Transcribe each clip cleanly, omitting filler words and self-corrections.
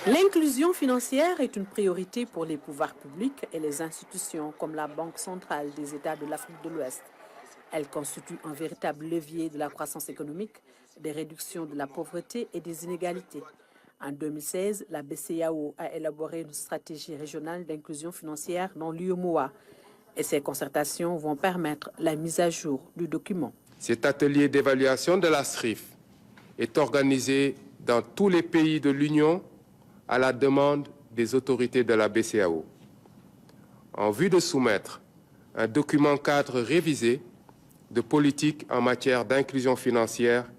L'inclusion financière est une priorité pour les pouvoirs publics et les institutions comme la Banque centrale des États de l'Afrique de l'Ouest. Elle constitue un véritable levier de la croissance économique, des réductions de la pauvreté et des inégalités. En 2016, la BCEAO a élaboré une stratégie régionale d'inclusion financière dans l'UEMOA et ces concertations vont permettre la mise à jour du document. Cet atelier d'évaluation de la SRIF est organisé dans tous les pays de l'Union à la demande des autorités de la BCEAO, en vue de soumettre un document cadre révisé de politique en matière d'inclusion financière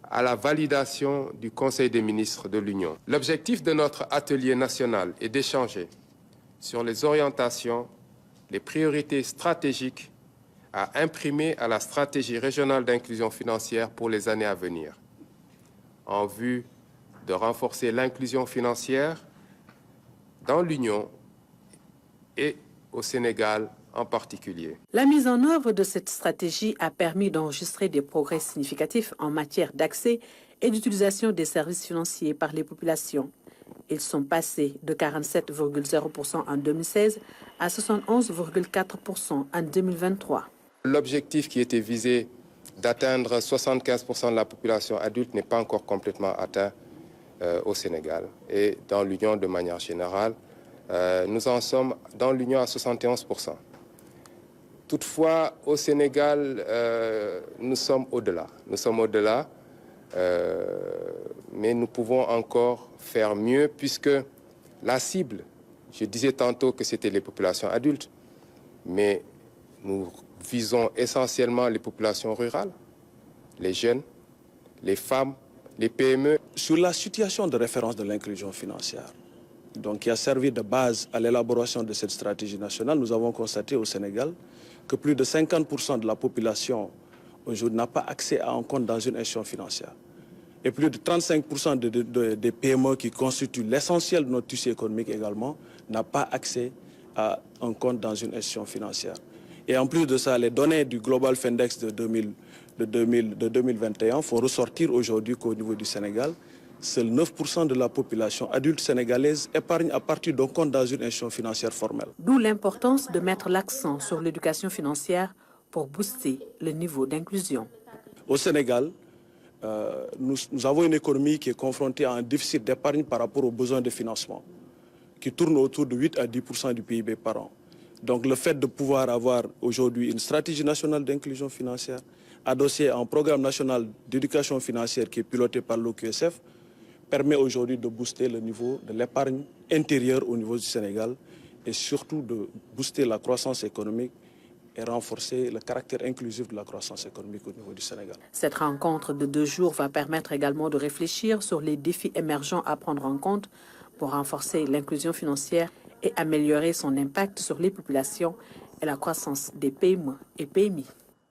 à la validation du Conseil des ministres de l'Union. L'objectif de notre atelier national est d'échanger sur les orientations, les priorités stratégiques à imprimer à la stratégie régionale d'inclusion financière pour les années à venir, en vue de renforcer l'inclusion financière dans l'Union et au Sénégal en particulier. La mise en œuvre de cette stratégie a permis d'enregistrer des progrès significatifs en matière d'accès et d'utilisation des services financiers par les populations. Ils sont passés de 47,0% en 2016 à 71,4% en 2023. L'objectif qui était visé d'atteindre 75% de la population adulte n'est pas encore complètement atteint au Sénégal et dans l'Union de manière générale. Nous en sommes dans l'Union à 71%. Toutefois, au Sénégal, nous sommes au-delà. Nous sommes au-delà, mais nous pouvons encore faire mieux puisque la cible, je disais tantôt que c'était les populations adultes, mais nous visons essentiellement les populations rurales, les jeunes, les femmes, les PME. Sur la situation de référence de l'inclusion financière, donc qui a servi de base à l'élaboration de cette stratégie nationale, nous avons constaté au Sénégal que plus de 50% de la population aujourd'hui n'a pas accès à un compte dans une institution financière. Et plus de 35% des PME qui constituent l'essentiel de notre tissu économique également n'a pas accès à un compte dans une institution financière. Et en plus de ça, les données du Global Findex de 2021 font ressortir aujourd'hui qu'au niveau du Sénégal, seuls 9% de la population adulte sénégalaise épargne à partir d'un compte dans une institution financière formelle. D'où l'importance de mettre l'accent sur l'éducation financière pour booster le niveau d'inclusion. Au Sénégal, nous avons une économie qui est confrontée à un déficit d'épargne par rapport aux besoins de financement, qui tourne autour de 8 à 10% du PIB par an. Donc le fait de pouvoir avoir aujourd'hui une stratégie nationale d'inclusion financière, adossée à un programme national d'éducation financière qui est piloté par l'OQSF, permet aujourd'hui de booster le niveau de l'épargne intérieure au niveau du Sénégal et surtout de booster la croissance économique et renforcer le caractère inclusif de la croissance économique au niveau du Sénégal. Cette rencontre de 2 jours va permettre également de réfléchir sur les défis émergents à prendre en compte pour renforcer l'inclusion financière et améliorer son impact sur les populations et la croissance des PME et PMI.